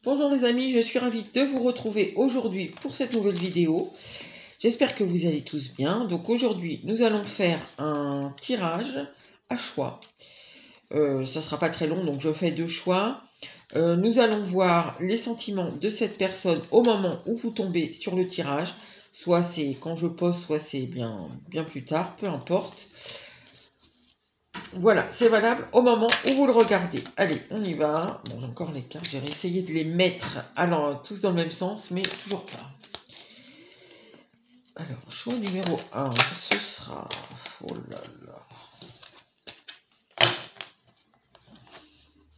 Bonjour les amis, je suis ravie de vous retrouver aujourd'hui pour cette nouvelle vidéo. J'espère que vous allez tous bien. Donc aujourd'hui, nous allons faire un tirage à choix. Ça ne sera pas très long, donc je fais deux choix. Nous allons voir les sentiments de cette personne au moment où vous tombez sur le tirage. Soit c'est quand je poste, soit c'est bien plus tard, peu importe. Voilà, c'est valable au moment où vous le regardez. Allez, on y va. Bon, j'ai encore les cartes. J'ai essayé de les mettre tous dans le même sens, mais toujours pas. Alors, choix numéro 1, ce sera... Oh là là.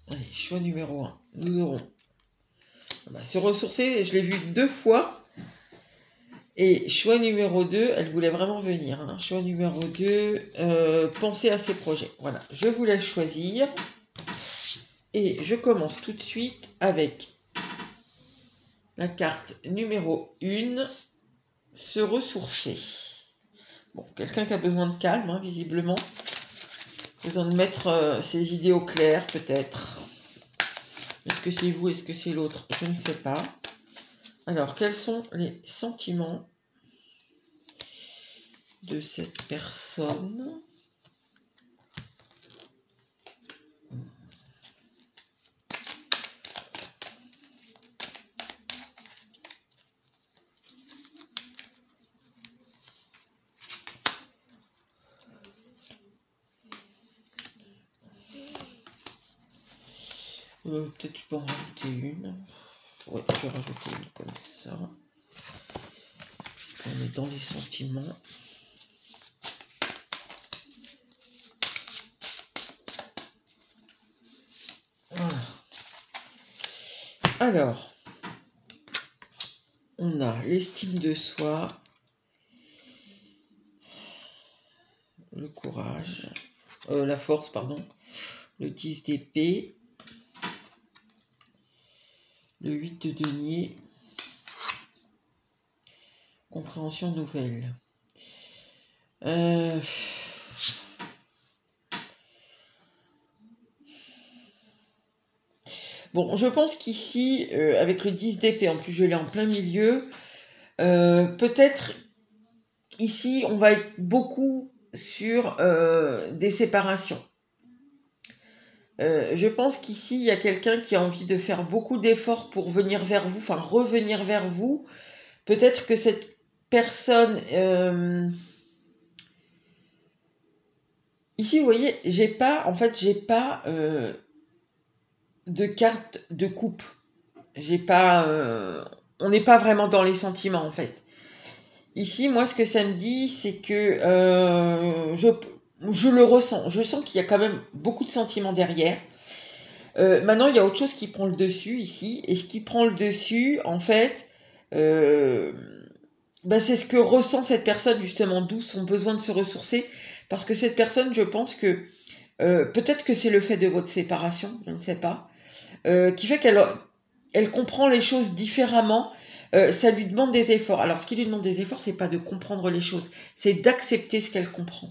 Allez, choix numéro 1. Nous aurons... se ressourcer, je l'ai vu 2 fois. Et choix numéro 2, elle voulait vraiment venir. Hein. Choix numéro 2, penser à ses projets. Voilà, je vous laisse choisir. Et je commence tout de suite avec la carte numéro 1, se ressourcer. Bon, quelqu'un qui a besoin de calme, hein, visiblement. Besoin de mettre ses idées au clair, peut-être. Est-ce que c'est vous, est-ce que c'est l'autre? Je ne sais pas. Alors, quels sont les sentiments de cette personne? Peut-être je peux en rajouter une. Ouais, je vais rajouter une comme ça. On est dans les sentiments. Voilà. Alors, on a l'estime de soi, le courage, la force, pardon, le 10 d'épée, le 8 de denier, compréhension nouvelle. Bon, je pense qu'ici, avec le 10 d'épée, en plus je l'ai en plein milieu, peut-être ici on va être beaucoup sur des séparations. Je pense qu'ici il y a quelqu'un qui a envie de faire beaucoup d'efforts pour venir vers vous, enfin revenir vers vous. Peut-être que cette personne... Ici, vous voyez, j'ai pas de carte de coupe. J'ai pas... on n'est pas vraiment dans les sentiments, en fait. Ici, moi, ce que ça me dit, c'est que je le ressens. Je sens qu'il y a quand même beaucoup de sentiments derrière. Maintenant, il y a autre chose qui prend le dessus, ici. Et ce qui prend le dessus, en fait... c'est ce que ressent cette personne, justement, d'où son besoin de se ressourcer. Parce que cette personne, je pense que... peut-être que c'est le fait de votre séparation, je ne sais pas, qui fait qu'elle comprend les choses différemment. Ça lui demande des efforts. Alors, ce qui lui demande des efforts, c'est pas de comprendre les choses, c'est d'accepter ce qu'elle comprend.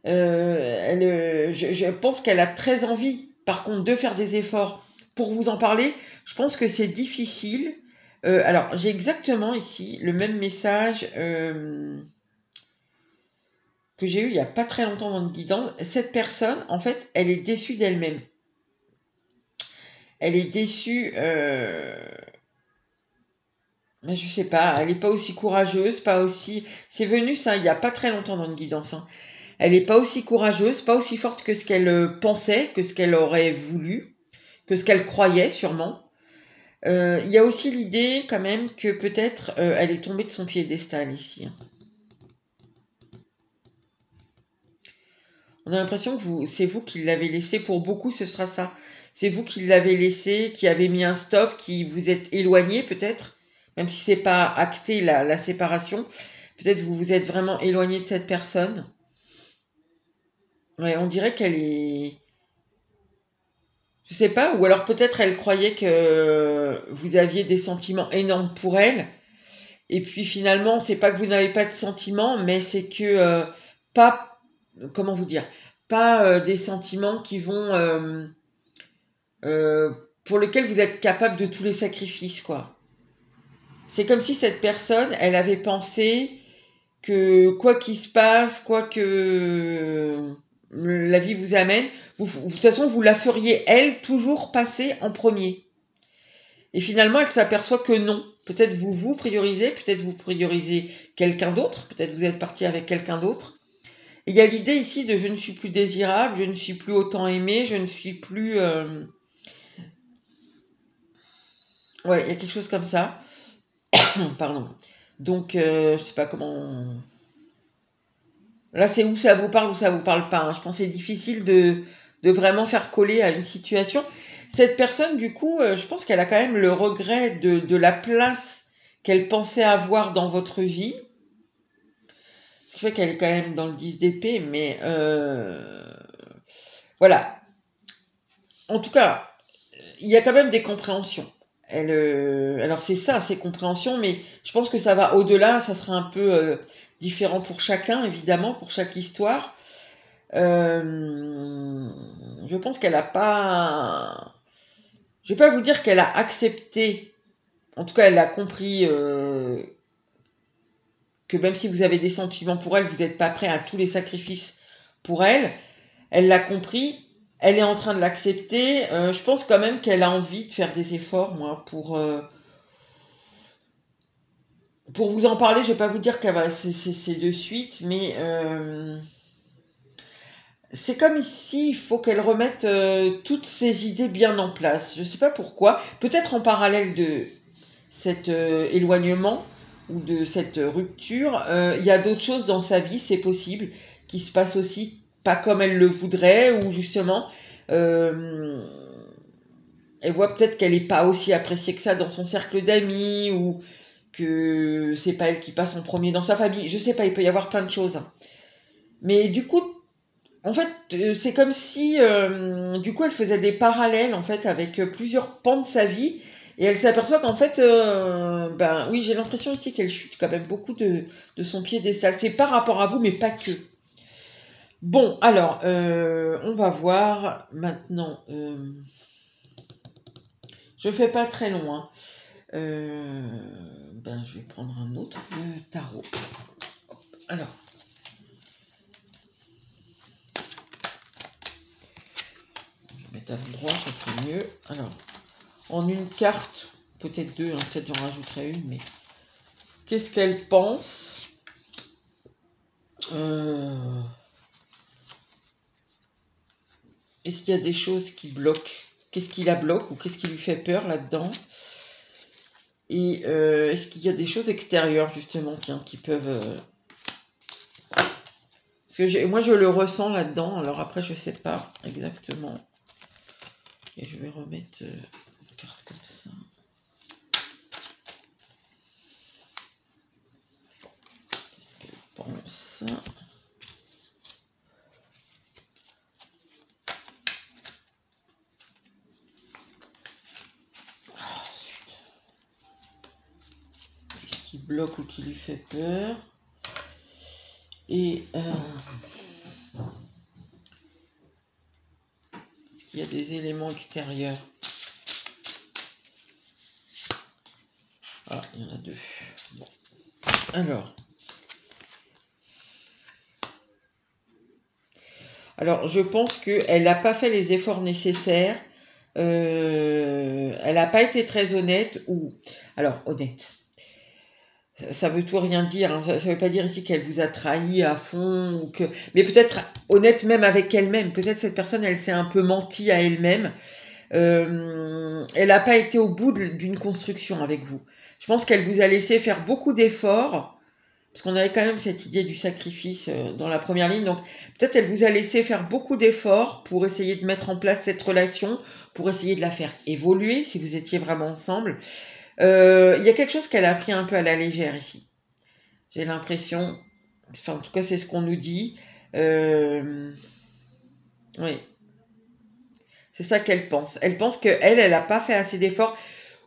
Je pense qu'elle a très envie, par contre, de faire des efforts pour vous en parler. Je pense que c'est difficile. Alors, j'ai exactement ici le même message que j'ai eu il n'y a pas très longtemps dans le guidance. Cette personne, en fait, elle est déçue d'elle-même. Elle est déçue... mais je sais pas, elle n'est pas aussi courageuse, pas aussi... C'est venu ça il n'y a pas très longtemps dans le guidance. Hein. Elle n'est pas aussi courageuse, pas aussi forte que ce qu'elle pensait, que ce qu'elle aurait voulu, que ce qu'elle croyait sûrement. Il y a aussi l'idée quand même que peut-être elle est tombée de son piédestal ici. Hein. On a l'impression que c'est vous qui l'avez laissé. Pour beaucoup, ce sera ça. C'est vous qui l'avez laissé, qui avez mis un stop, qui vous êtes éloigné peut-être, même si c'est pas acté la séparation. Peut-être vous vous êtes vraiment éloigné de cette personne. Ouais, on dirait qu'elle est... Je sais pas, ou alors peut-être elle croyait que vous aviez des sentiments énormes pour elle. Et puis finalement, c'est pas que vous n'avez pas de sentiments, mais c'est que pas... Comment vous dire? Pas des sentiments qui vont pour lequel vous êtes capable de tous les sacrifices, quoi. C'est comme si cette personne, elle avait pensé que quoi qu'il se passe, quoi que la vie vous amène, de toute façon, vous la feriez, elle, toujours passer en premier. Et finalement, elle s'aperçoit que non. Peut-être vous priorisez, peut-être vous priorisez quelqu'un d'autre, peut-être vous êtes parti avec quelqu'un d'autre. Et il y a l'idée ici de je ne suis plus désirable, je ne suis plus autant aimé, je ne suis plus... Ouais, il y a quelque chose comme ça. Pardon. Donc, je sais pas comment... Là, c'est où ça vous parle ou ça vous parle pas. Hein. Je pense que c'est difficile de vraiment faire coller à une situation. Cette personne, du coup, je pense qu'elle a quand même le regret de la place qu'elle pensait avoir dans votre vie. Ce qui fait qu'elle est quand même dans le 10 d'épée, mais voilà. En tout cas, il y a quand même des compréhensions. Alors c'est ça, ces compréhensions, mais je pense que ça va au-delà, ça sera un peu différent pour chacun, évidemment, pour chaque histoire. Je pense qu'elle n'a pas... Je vais pas vous dire qu'elle a accepté, en tout cas elle a compris que même si vous avez des sentiments pour elle, vous n'êtes pas prêt à tous les sacrifices pour elle. Elle l'a compris, elle est en train de l'accepter. Je pense quand même qu'elle a envie de faire des efforts, moi, pour vous en parler. Je vais pas vous dire qu'elle va c'est de suite, mais c'est comme ici, il faut qu'elle remette toutes ses idées bien en place. Je sais pas pourquoi. Peut-être en parallèle de cet éloignement ou de cette rupture, il y a d'autres choses dans sa vie, c'est possible, qui se passent aussi pas comme elle le voudrait, ou justement, elle voit peut-être qu'elle n'est pas aussi appréciée que ça dans son cercle d'amis, ou que c'est pas elle qui passe en premier dans sa famille. Je sais pas, il peut y avoir plein de choses. Mais du coup, en fait, c'est comme si, du coup, elle faisait des parallèles, en fait, avec plusieurs pans de sa vie. Et elle s'aperçoit qu'en fait, ben oui, j'ai l'impression ici qu'elle chute quand même beaucoup de son piédestal. C'est par rapport à vous, mais pas que. Bon, alors, on va voir maintenant. Je fais pas très long. Hein. Ben, je vais prendre un autre tarot. Alors. Mettre à l'endroit, ça serait mieux. Alors, en une carte, peut-être deux, hein, peut-être j'en rajouterai une, mais qu'est-ce qu'elle pense Est-ce qu'il y a des choses qui bloquent Qu'est-ce qui la bloque ou qu'est-ce qui lui fait peur là-dedans? Et est-ce qu'il y a des choses extérieures, justement, tiens, qui peuvent... Parce que moi, je le ressens là-dedans, alors après, je sais pas exactement. Et je vais remettre une carte comme ça. Qu'est-ce qu'elle pense? Qui bloque ou qui lui fait peur. Et est-ce qu'il y a des éléments extérieurs? Ah, il y en a deux. Bon. Alors, je pense qu'elle n'a pas fait les efforts nécessaires. Elle n'a pas été très honnête. Alors, honnête. Ça veut tout rien dire. Hein. Ça ne veut pas dire ici qu'elle vous a trahi à fond. Mais peut-être honnête même avec elle-même. Peut-être cette personne, elle s'est un peu menti à elle-même. Elle n'a pas été au bout d'une construction avec vous. Je pense qu'elle vous a laissé faire beaucoup d'efforts. Parce qu'on avait quand même cette idée du sacrifice dans la première ligne. Donc peut-être elle vous a laissé faire beaucoup d'efforts pour essayer de mettre en place cette relation, pour essayer de la faire évoluer si vous étiez vraiment ensemble. Il y a quelque chose qu'elle a pris un peu à la légère ici. J'ai l'impression, enfin en tout cas c'est ce qu'on nous dit. Oui. C'est ça qu'elle pense. Elle pense qu'elle n'a pas fait assez d'efforts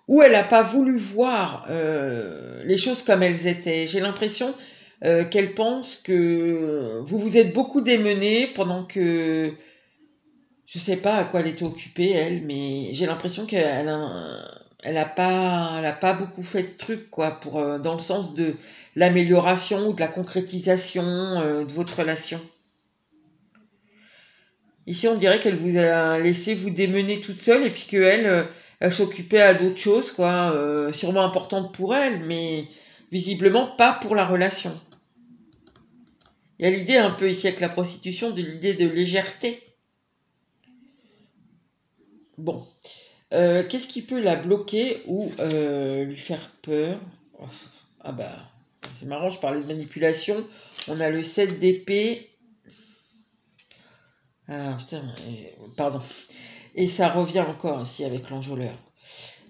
ou elle n'a pas voulu voir les choses comme elles étaient. J'ai l'impression qu'elle pense que vous vous êtes beaucoup démené pendant que Je sais pas à quoi elle était occupée, elle, mais j'ai l'impression elle a pas beaucoup fait de trucs, quoi, pour, dans le sens de l'amélioration ou de la concrétisation de votre relation. Ici, on dirait qu'elle vous a laissé vous démener toute seule et puis qu'elle, elle s'occupait à d'autres choses, quoi, sûrement importantes pour elle, mais visiblement pas pour la relation. Il y a l'idée un peu ici avec la prostitution de l'idée de légèreté. Bon. Qu'est-ce qui peut la bloquer ou lui faire peur? Ah bah, c'est marrant, je parlais de manipulation. On a le 7 d'épée. Ah putain, pardon. Et ça revient encore ici avec l'enjôleur.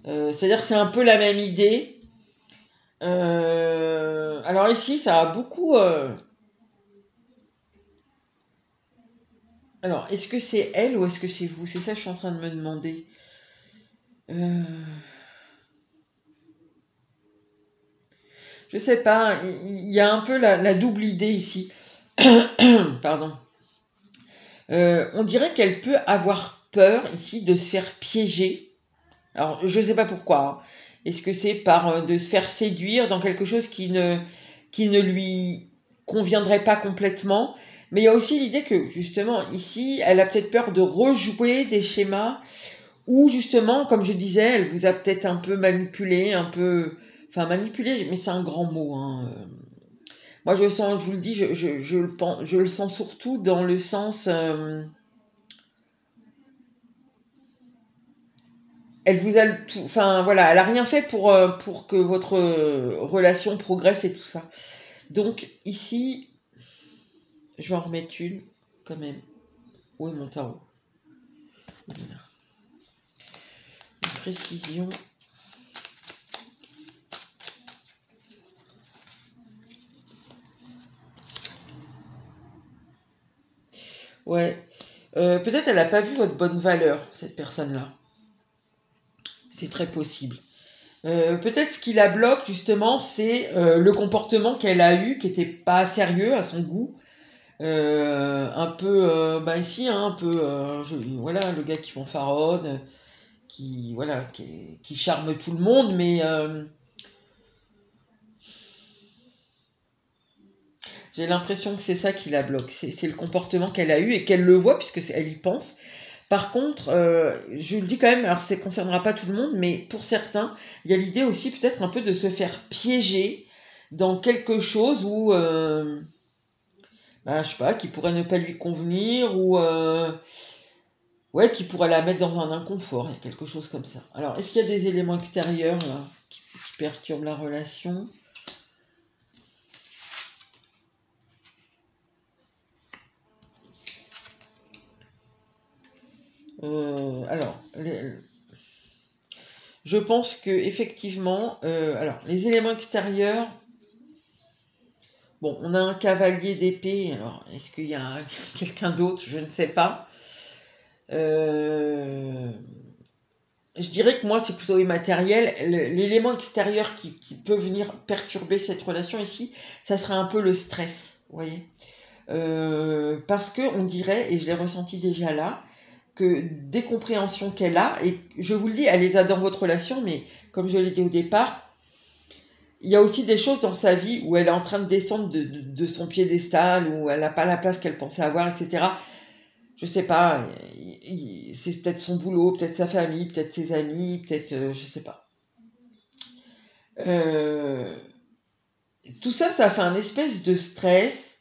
C'est-à-dire que c'est un peu la même idée. Alors ici, ça a beaucoup... Alors, est-ce que c'est elle ou est-ce que c'est vous? C'est ça que je suis en train de me demander. Je sais pas, il y a un peu la double idée ici. Pardon. On dirait qu'elle peut avoir peur ici de se faire piéger. Alors, je ne sais pas pourquoi. Hein. Est-ce que c'est par de se faire séduire dans quelque chose qui ne lui conviendrait pas complètement? Mais il y a aussi l'idée que, justement, ici, elle a peut-être peur de rejouer des schémas où, justement, comme je disais, elle vous a peut-être un peu manipulé, un peu... Enfin, manipulé, mais c'est un grand mot. Hein. Moi, je vous le dis, je le sens surtout dans le sens... elle vous a tout, enfin voilà, elle a rien fait pour que votre relation progresse et tout ça. Donc ici, je vais en remettre une quand même. Où est mon tarot? Voilà. Une précision. Ouais. Peut-être elle n'a pas vu votre bonne valeur, cette personne-là. C'est très possible. Peut-être ce qui la bloque, justement, c'est le comportement qu'elle a eu, qui n'était pas sérieux à son goût. Un peu, bah ici, hein, un peu, voilà, le gars qui fanfaronne, voilà, qui charme tout le monde, mais j'ai l'impression que c'est ça qui la bloque. C'est le comportement qu'elle a eu et qu'elle le voit puisque elle y pense. Par contre, je le dis quand même, alors ça ne concernera pas tout le monde, mais pour certains, il y a l'idée aussi peut-être un peu de se faire piéger dans quelque chose où, bah, je sais pas, qui pourrait ne pas lui convenir ou ouais, qui pourrait la mettre dans un inconfort, il y a quelque chose comme ça. Alors, est-ce qu'il y a des éléments extérieurs là, qui perturbent la relation? Alors, je pense que effectivement, alors les éléments extérieurs. Bon, on a un cavalier d'épée. Alors, est-ce qu'il y a quelqu'un d'autre? Je ne sais pas. Je dirais que moi, c'est plutôt immatériel. L'élément extérieur qui peut venir perturber cette relation ici, ça serait un peu le stress, vous voyez. Parce que on dirait, et je l'ai ressenti déjà là, que des compréhensions qu'elle a, et je vous le dis, elle les a dans votre relation, mais comme je l'ai dit au départ, il y a aussi des choses dans sa vie où elle est en train de descendre de son piédestal, où elle n'a pas la place qu'elle pensait avoir, etc. Je sais pas, c'est peut-être son boulot, peut-être sa famille, peut-être ses amis, peut-être, je sais pas. Tout ça, ça fait un espèce de stress,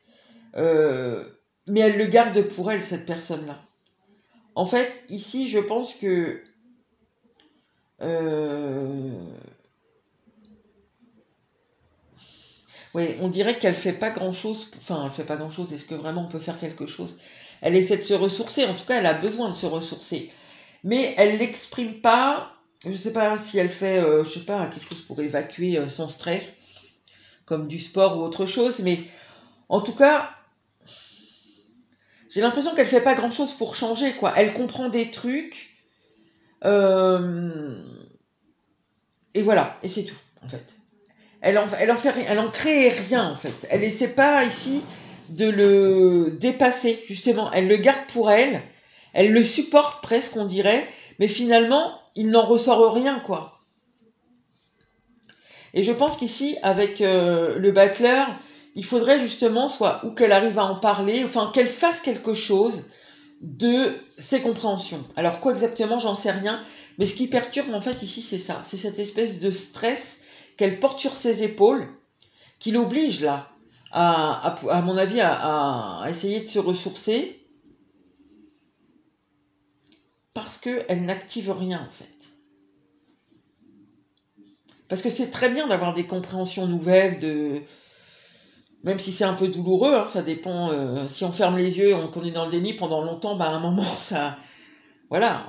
mais elle le garde pour elle, cette personne-là. En fait, ici, je pense que oui, on dirait qu'elle fait pas grand-chose. Enfin, elle fait pas grand-chose. Est-ce que vraiment on peut faire quelque chose? Elle essaie de se ressourcer. En tout cas, elle a besoin de se ressourcer. Mais elle l'exprime pas. Je sais pas si elle fait, je sais pas, quelque chose pour évacuer son stress, comme du sport ou autre chose. Mais en tout cas, j'ai l'impression qu'elle fait pas grand-chose pour changer, quoi. Elle comprend des trucs. Et voilà. Et c'est tout, en fait. Elle en crée rien, en fait. Elle essaie pas ici de le dépasser, justement. Elle le garde pour elle. Elle le supporte presque, on dirait, mais finalement, il n'en ressort rien, quoi. Et je pense qu'ici, avec le battleur, il faudrait justement soit ou qu'elle arrive à en parler, enfin qu'elle fasse quelque chose de ses compréhensions. Alors quoi exactement, j'en sais rien, mais ce qui perturbe en fait ici, c'est ça, c'est cette espèce de stress qu'elle porte sur ses épaules, qui l'oblige là, à mon avis, à essayer de se ressourcer, parce qu'elle n'active rien en fait. Parce que c'est très bien d'avoir des compréhensions nouvelles, même si c'est un peu douloureux, hein, ça dépend. Si on ferme les yeux et qu'on est dans le déni pendant longtemps, bah, à un moment, ça, voilà,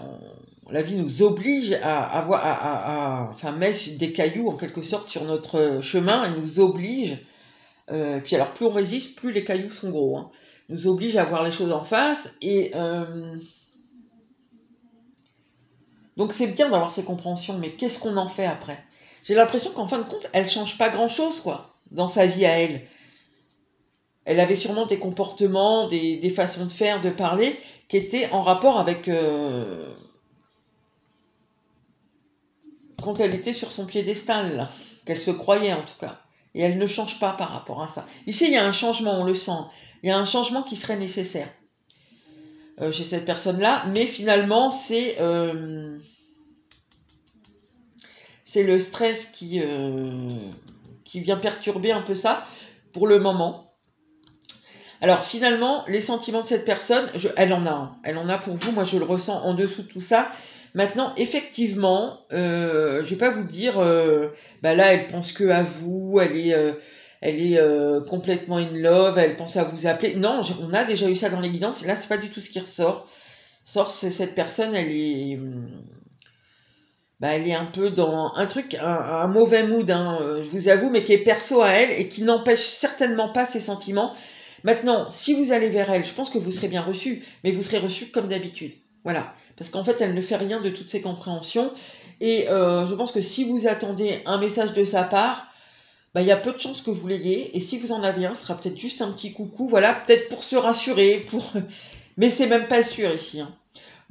la vie nous oblige enfin, mettre des cailloux en quelque sorte sur notre chemin. Elle nous oblige. Puis alors, plus on résiste, plus les cailloux sont gros. Hein, nous oblige à voir les choses en face. Et donc, c'est bien d'avoir ces compréhensions, mais qu'est-ce qu'on en fait après? J'ai l'impression qu'en fin de compte, elle change pas grand-chose, quoi, dans sa vie à elle. Elle avait sûrement des comportements, des façons de faire, de parler, qui étaient en rapport avec quand elle était sur son piédestal, là, qu'elle se croyait en tout cas. Et elle ne change pas par rapport à ça. Ici, il y a un changement, on le sent. Il y a un changement qui serait nécessaire chez cette personne-là, mais finalement, c'est le stress qui vient perturber un peu ça pour le moment. Alors finalement, les sentiments de cette personne, elle en a un. Elle en a pour vous, moi je le ressens en dessous de tout ça. Maintenant, effectivement, je vais pas vous dire, bah là, elle pense que à vous, elle est complètement in love, elle pense à vous appeler. Non, on a déjà eu ça dans les guidances. Là, c'est pas du tout ce qui ressort. C'est cette personne, elle est un peu dans un truc, un mauvais mood, hein, je vous avoue, mais qui est perso à elle et qui n'empêche certainement pas ses sentiments. Maintenant, si vous allez vers elle, je pense que vous serez bien reçu, mais vous serez reçu comme d'habitude. Voilà. Parce qu'en fait, elle ne fait rien de toutes ces compréhensions. Et je pense que si vous attendez un message de sa part, bah, il y a peu de chances que vous l'ayez. Et si vous en avez un, ce sera peut-être juste un petit coucou, voilà, peut-être pour se rassurer, mais c'est même pas sûr ici. Hein.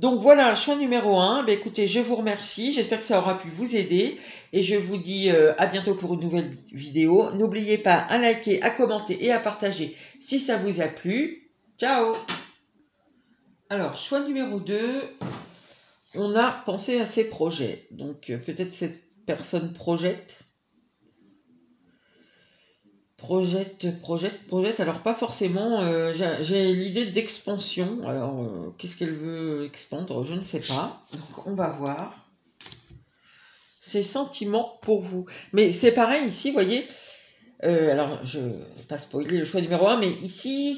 Donc voilà, choix numéro 1. Bah, écoutez, je vous remercie. J'espère que ça aura pu vous aider. Et je vous dis à bientôt pour une nouvelle vidéo. N'oubliez pas à liker, à commenter et à partager si ça vous a plu. Ciao! Alors, choix numéro 2. On a pensé à ses projets. Donc peut-être cette personne projette. Projette. Alors pas forcément. J'ai l'idée d'expansion. Alors qu'est-ce qu'elle veut expandre? Je ne sais pas. Donc on va voir ses sentiments pour vous. Mais c'est pareil ici, vous voyez. Alors je ne vais pas spoiler le choix numéro 1, mais ici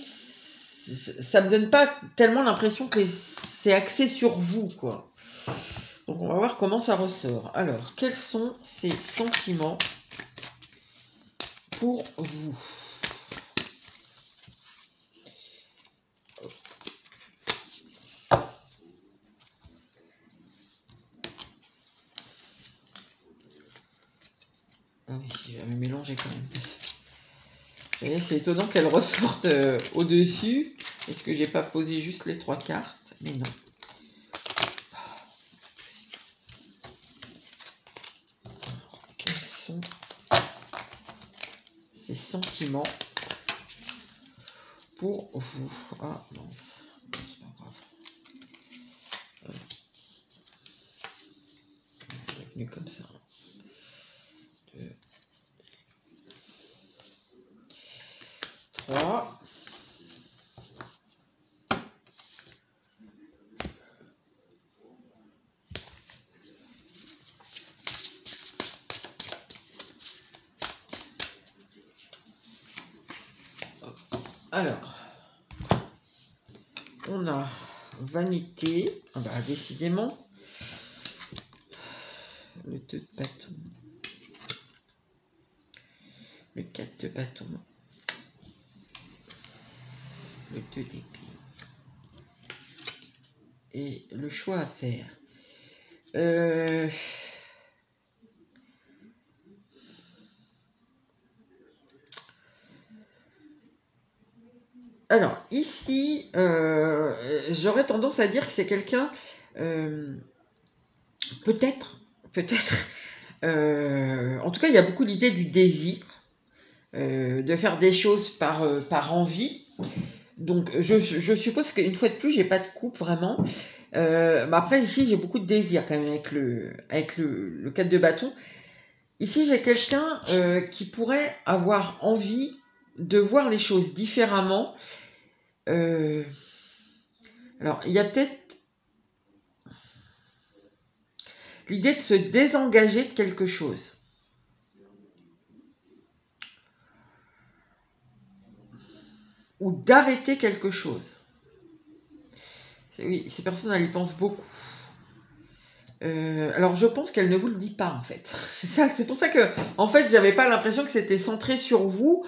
ça me donne pas tellement l'impression que c'est axé sur vous, quoi. Donc on va voir comment ça ressort. Alors quels sont ses sentiments pour vous? Ah oui, je vais me mélanger quand même. Vous voyez, c'est étonnant qu'elle ressorte au-dessus. Est-ce que j'ai pas posé juste les 3 cartes? Mais non. Alors, quels sont ses sentiments pour vous? Ah mince, c'est pas grave. Je vais venir comme ça. 2, 3. Alors, on a vanité. Ah bah, décidément. Le 2 de bâton. Le 4 de bâton. Le 2 d'épée. Et le choix à faire. Alors, ici, j'aurais tendance à dire que c'est quelqu'un, peut-être, en tout cas, il y a beaucoup l'idée du désir, de faire des choses par envie. Donc, je suppose qu'une fois de plus, j'ai pas de couple vraiment. Mais après, ici, j'ai beaucoup de désir quand même avec le 4 de bâton. Ici, j'ai quelqu'un qui pourrait avoir envie de voir les choses différemment. Alors, il y a peut-être l'idée de se désengager de quelque chose. Ou d'arrêter quelque chose. Oui, ces personnes, elles y pensent beaucoup. Alors, je pense qu'elle ne vous le dit pas, en fait. C'est pour ça que, en fait, j'avais pas l'impression que c'était centré sur vous.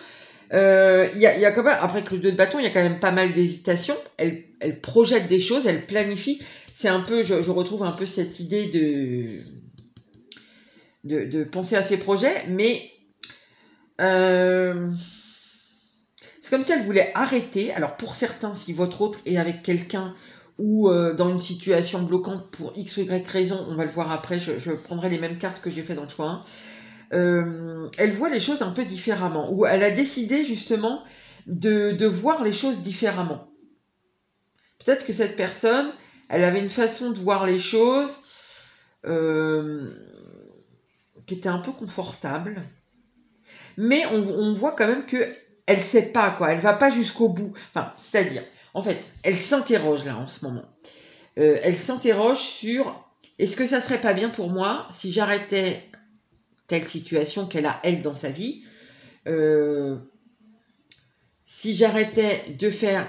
Il y a quand même, après que le 2 de bâton, il y a quand même pas mal d'hésitation. Elle projette des choses, elle planifie. C'est un peu, je retrouve un peu cette idée de penser à ses projets, mais c'est comme si elle voulait arrêter. Alors pour certains, si votre autre est avec quelqu'un ou dans une situation bloquante pour X ou Y raison, on va le voir après, je prendrai les mêmes cartes que j'ai fait dans le choix 1. Elle voit les choses un peu différemment, ou elle a décidé justement de voir les choses différemment. Peut-être que cette personne, elle avait une façon de voir les choses qui était un peu confortable, mais on voit quand même que elle sait pas quoi, elle va pas jusqu'au bout. Enfin, c'est-à-dire, en fait, elle s'interroge là en ce moment. Elle s'interroge sur est-ce que ça serait pas bien pour moi si j'arrêtais telle situation qu'elle a elle dans sa vie, si j'arrêtais de faire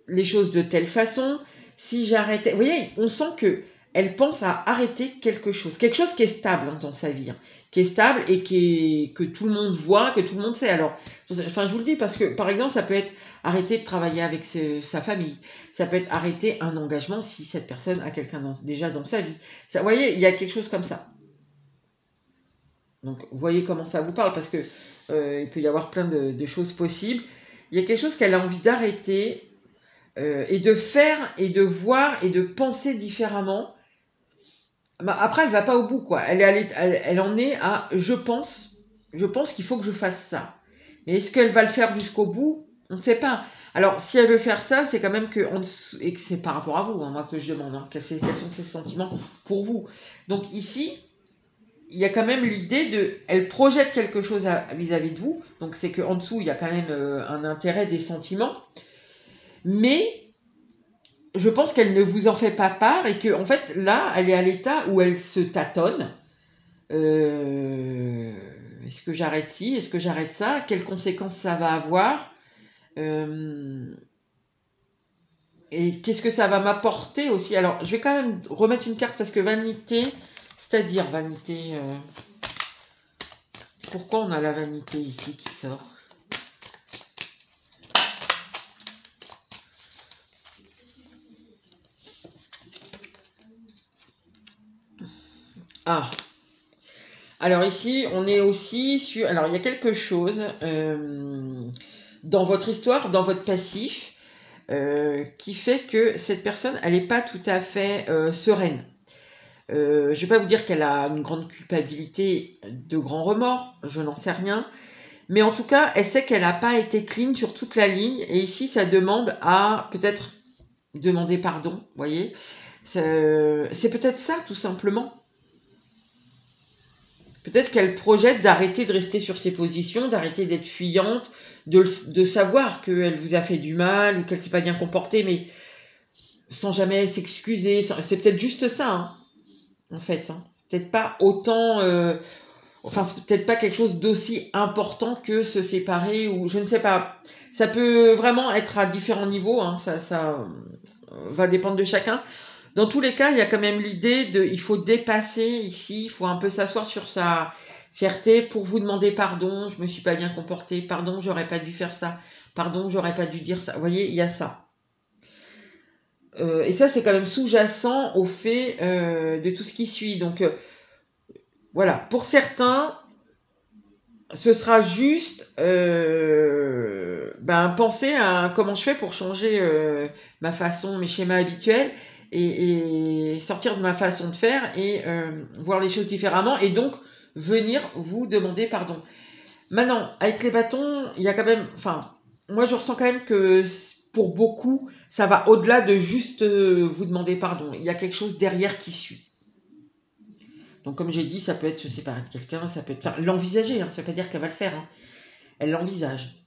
les choses de telle façon, si j'arrêtais, vous voyez, on sent que elle pense à arrêter quelque chose qui est stable dans sa vie, qui est stable et que tout le monde voit, que tout le monde sait. Alors, enfin, je vous le dis parce que, par exemple, ça peut être arrêter de travailler avec sa famille, ça peut être arrêter un engagement si cette personne a quelqu'un déjà dans sa vie. Ça, vous voyez, il y a quelque chose comme ça. Donc, vous voyez comment ça vous parle parce que il peut y avoir plein de choses possibles. Il y a quelque chose qu'elle a envie d'arrêter et de faire et de voir et de penser différemment. Bah, après, elle va pas au bout, quoi. Elle en est à je pense qu'il faut que je fasse ça. Mais est-ce qu'elle va le faire jusqu'au bout? On ne sait pas. Alors, si elle veut faire ça, c'est quand même que, et que c'est par rapport à vous, hein, moi que je demande, quels sont ses sentiments pour vous. Donc ici, il y a quand même l'idée de, elle projette quelque chose vis-à-vis de vous. Donc c'est qu'en dessous, il y a quand même un intérêt, des sentiments. Mais je pense qu'elle ne vous en fait pas part et que en fait là elle est à l'état où elle se tâtonne. Est-ce que j'arrête ci, est-ce que j'arrête ça, quelles conséquences ça va avoir, et qu'est-ce que ça va m'apporter aussi. Alors je vais quand même remettre une carte parce que vanité, c'est-à-dire vanité, pourquoi on a la vanité ici qui sort? Ah, alors ici, on est aussi sur... Alors, il y a quelque chose dans votre histoire, dans votre passif, qui fait que cette personne, elle n'est pas tout à fait sereine. Je ne vais pas vous dire qu'elle a une grande culpabilité, de grands remords, je n'en sais rien. Mais en tout cas, elle sait qu'elle n'a pas été clean sur toute la ligne. Et ici, ça demande à peut-être demander pardon, vous voyez. C'est peut-être ça, tout simplement. Peut-être qu'elle projette d'arrêter de rester sur ses positions, d'arrêter d'être fuyante, de savoir qu'elle vous a fait du mal ou qu'elle ne s'est pas bien comportée, mais sans jamais s'excuser. C'est peut-être juste ça, hein, en fait. Hein. Peut-être pas autant... enfin, c'est peut-être pas quelque chose d'aussi important que se séparer ou je ne sais pas. Ça peut vraiment être à différents niveaux, hein, ça va dépendre de chacun. Dans tous les cas, il y a quand même l'idée de, il faut dépasser ici, il faut un peu s'asseoir sur sa fierté pour vous demander pardon, je me suis pas bien comportée, pardon, j'aurais pas dû faire ça, pardon, j'aurais pas dû dire ça. Vous voyez, il y a ça. Et ça, c'est quand même sous-jacent au fait de tout ce qui suit. Donc, voilà, pour certains, ce sera juste penser à comment je fais pour changer ma façon, mes schémas habituels et sortir de ma façon de faire et voir les choses différemment et donc venir vous demander pardon. Maintenant, avec les bâtons, il y a quand même, enfin, moi je ressens quand même que pour beaucoup, ça va au-delà de juste vous demander pardon. Il y a quelque chose derrière qui suit. Donc comme j'ai dit, ça peut être se séparer de quelqu'un, ça peut être, enfin, l'envisager, hein, ça veut pas dire qu'elle va le faire. Hein. Elle l'envisage.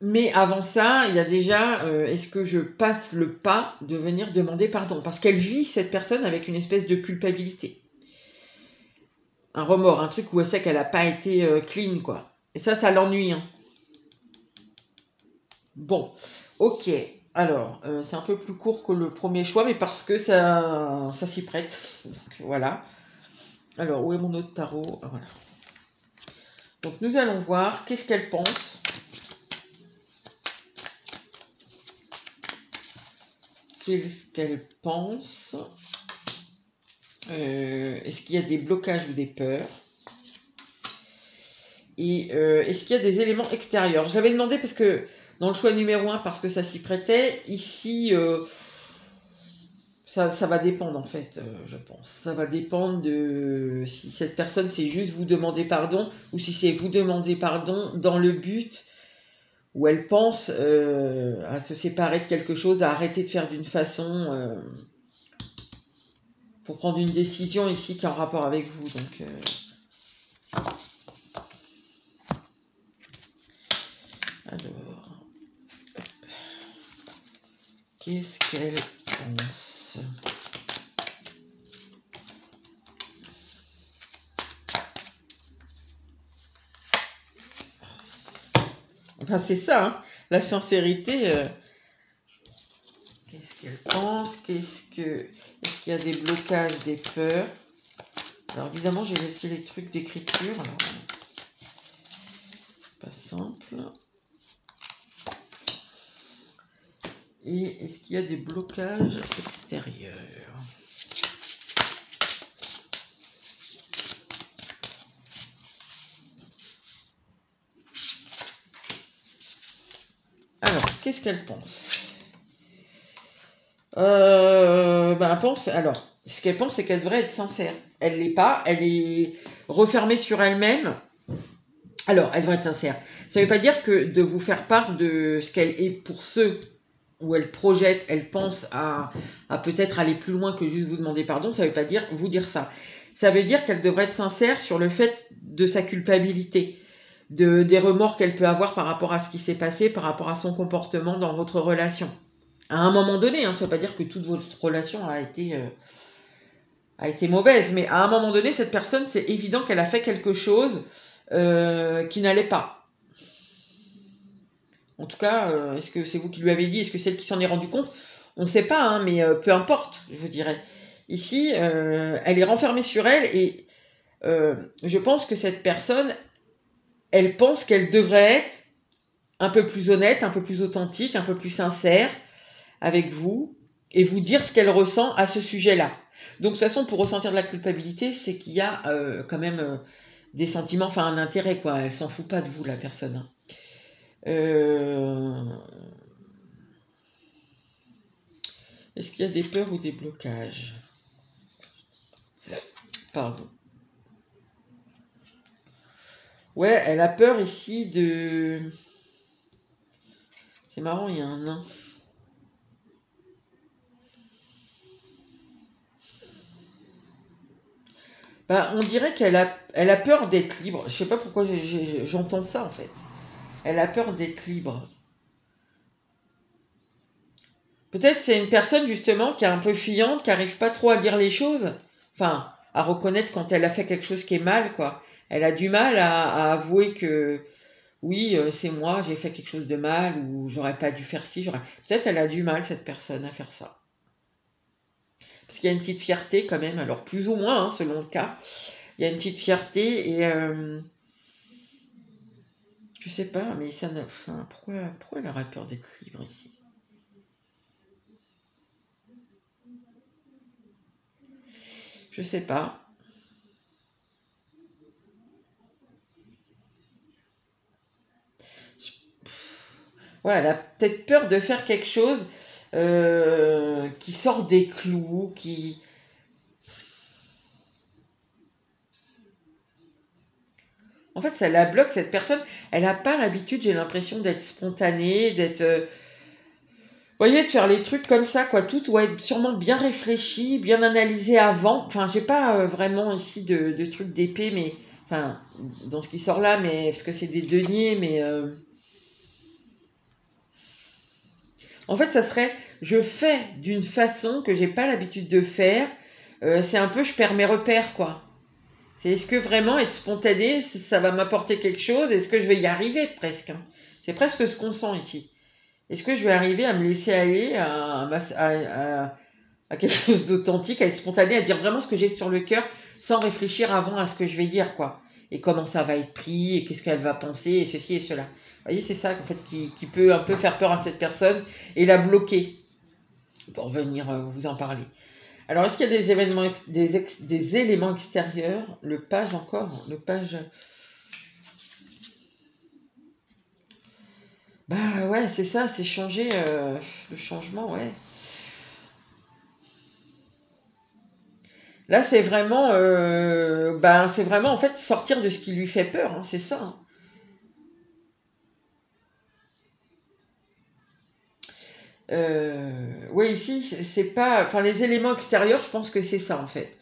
Mais avant ça, il y a déjà, est-ce que je passe le pas de venir demander pardon? Parce qu'elle vit, cette personne, avec une espèce de culpabilité. Un remords, un truc où elle sait qu'elle n'a pas été clean, quoi. Et ça l'ennuie. Hein. Bon, ok. Alors, c'est un peu plus court que le premier choix, mais parce que ça s'y prête. Donc, voilà. Alors, où est mon autre tarot? Voilà. Donc, nous allons voir qu'est-ce qu'elle pense. Qu'est-ce qu'elle pense? Est-ce qu'il y a des blocages ou des peurs? Et est-ce qu'il y a des éléments extérieurs? Je l'avais demandé parce que dans le choix numéro 1, parce que ça s'y prêtait, ici, ça va dépendre en fait, je pense. Ça va dépendre de si cette personne c'est juste vous demander pardon ou si c'est vous demander pardon dans le but où elle pense à se séparer de quelque chose, à arrêter de faire d'une façon pour prendre une décision ici qui est en rapport avec vous. Donc, alors, qu'est-ce qu'elle pense? Enfin, c'est ça, hein, la sincérité. Qu'est-ce qu'elle pense? Est-ce qu'il y a des blocages, des peurs? Alors, évidemment, j'ai laissé les trucs d'écriture. Alors, pas simple. Et est-ce qu'il y a des blocages extérieurs? Alors, qu'est-ce qu'elle pense? Elle pense. Alors, ce qu'elle pense, c'est qu'elle devrait être sincère. Elle l'est pas. Elle est refermée sur elle-même. Alors, elle devrait être sincère. Ça ne veut pas dire que de vous faire part de ce qu'elle est pour ceux où elle projette, elle pense à peut-être aller plus loin que juste vous demander pardon. Ça ne veut pas dire vous dire ça. Ça veut dire qu'elle devrait être sincère sur le fait de sa culpabilité, des remords qu'elle peut avoir par rapport à ce qui s'est passé, par rapport à son comportement dans votre relation. À un moment donné, hein, ça ne veut pas dire que toute votre relation a été mauvaise, mais à un moment donné, cette personne, c'est évident qu'elle a fait quelque chose qui n'allait pas. En tout cas, est-ce que c'est vous qui lui avez dit? Est-ce que c'est elle qui s'en est rendu compte? On ne sait pas, hein, mais peu importe, je vous dirais. Ici, elle est renfermée sur elle et je pense que cette personne, elle pense qu'elle devrait être un peu plus honnête, un peu plus authentique, un peu plus sincère avec vous et vous dire ce qu'elle ressent à ce sujet-là. Donc, de toute façon, pour ressentir de la culpabilité, c'est qu'il y a quand même des sentiments, enfin un intérêt, quoi. Elle s'en fout pas de vous, la personne. Hein. Est-ce qu'il y a des peurs ou des blocages? Pardon. Ouais, elle a peur ici de... C'est marrant, il y a un nain. On dirait qu'elle a peur d'être libre. Je sais pas pourquoi j'entends ça en fait. Elle a peur d'être libre. Peut-être c'est une personne justement qui est un peu fuyante, qui n'arrive pas trop à dire les choses. Enfin, à reconnaître quand elle a fait quelque chose qui est mal, quoi. Elle a du mal à avouer que oui, c'est moi, j'ai fait quelque chose de mal ou j'aurais pas dû faire ci. Peut-être elle a du mal, cette personne, à faire ça. Parce qu'il y a une petite fierté quand même, alors plus ou moins, hein, selon le cas. Il y a une petite fierté et je sais pas, mais ça ne... Enfin, pourquoi elle aurait peur d'être libre ici? Je sais pas. Ouais, elle a peut-être peur de faire quelque chose qui sort des clous, qui... En fait, ça la bloque, cette personne. Elle n'a pas l'habitude, j'ai l'impression, d'être spontanée, d'être... vous voyez, de faire les trucs comme ça, quoi. Tout doit être sûrement bien réfléchi, bien analysé avant. Enfin, j'ai pas vraiment ici de trucs d'épée, mais... Enfin, dans ce qui sort là, mais... Parce que c'est des deniers, mais... En fait, ça serait... Je fais d'une façon que j'ai pas l'habitude de faire. C'est un peu, je perds mes repères, quoi. C'est est-ce que vraiment être spontané, ça va m'apporter quelque chose? Est-ce que je vais y arriver presque, hein? C'est presque ce qu'on sent ici. Est-ce que je vais arriver à me laisser aller à quelque chose d'authentique, à être spontané, à dire vraiment ce que j'ai sur le cœur, sans réfléchir avant à ce que je vais dire, quoi. Et comment ça va être pris, et qu'est-ce qu'elle va penser, et ceci et cela. Vous voyez, c'est ça en fait qui peut un peu faire peur à cette personne et la bloquer pour venir vous en parler. Alors, est-ce qu'il y a des événements, des éléments extérieurs? Le page encore, le page... Bah ouais, c'est ça, c'est changer, le changement, ouais. Là, c'est vraiment en fait sortir de ce qui lui fait peur, hein, c'est ça, hein. Oui, ici, c'est pas, enfin, les éléments extérieurs, je pense que c'est ça en fait.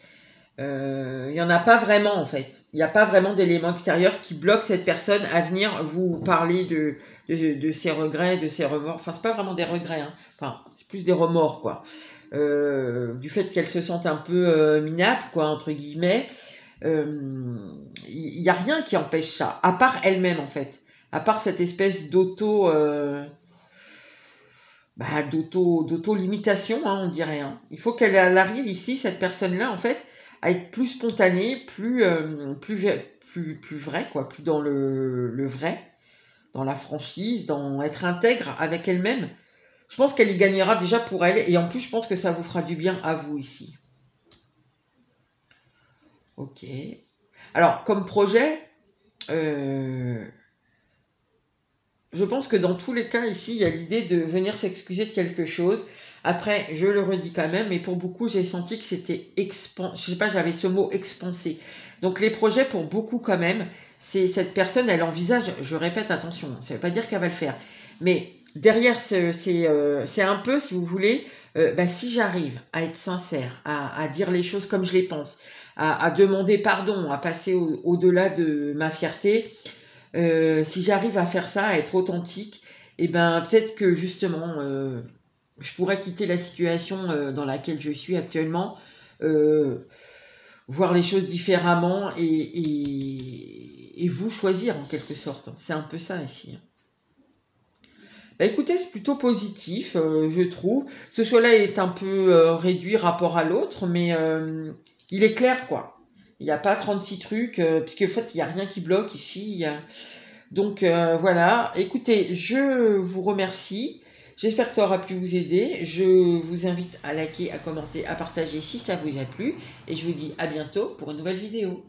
Il y en a pas vraiment en fait. Il n'y a pas vraiment d'éléments extérieurs qui bloquent cette personne à venir vous parler de ses regrets, de ses remords. Enfin, c'est pas vraiment des regrets, hein. Enfin, c'est plus des remords, quoi. Du fait qu'elle se sente un peu minable, quoi, entre guillemets. Il n'y a rien qui empêche ça, à part elle-même en fait. À part cette espèce d'auto-limitation, hein, on dirait, hein. Il faut qu'elle arrive ici, cette personne-là, en fait, à être plus spontanée, plus vraie, quoi, plus dans le vrai, dans la franchise, dans être intègre avec elle-même. Je pense qu'elle y gagnera déjà pour elle, et en plus, je pense que ça vous fera du bien à vous ici. Ok. Alors, comme projet, euh, je pense que dans tous les cas, ici, il y a l'idée de venir s'excuser de quelque chose. Après, je le redis quand même, mais pour beaucoup, j'ai senti que c'était je sais pas, j'avais ce mot expansé. Donc les projets, pour beaucoup quand même, c'est cette personne, elle envisage, je répète, attention, ça ne veut pas dire qu'elle va le faire. Mais derrière, c'est un peu, si vous voulez, si j'arrive à être sincère, à dire les choses comme je les pense, à demander pardon, à passer au-delà de ma fierté, si j'arrive à faire ça, à être authentique, et ben peut-être que justement, je pourrais quitter la situation dans laquelle je suis actuellement, euh, voir les choses différemment et vous choisir en quelque sorte. C'est un peu ça ici. Bah, écoutez, c'est plutôt positif, je trouve. Ce choix-là est un peu réduit rapport à l'autre, mais il est clair, quoi. Il n'y a pas 36 trucs, puisque en fait, il n'y a rien qui bloque ici. Donc voilà, écoutez, je vous remercie. J'espère que ça aura pu vous aider. Je vous invite à liker, à commenter, à partager si ça vous a plu. Et je vous dis à bientôt pour une nouvelle vidéo.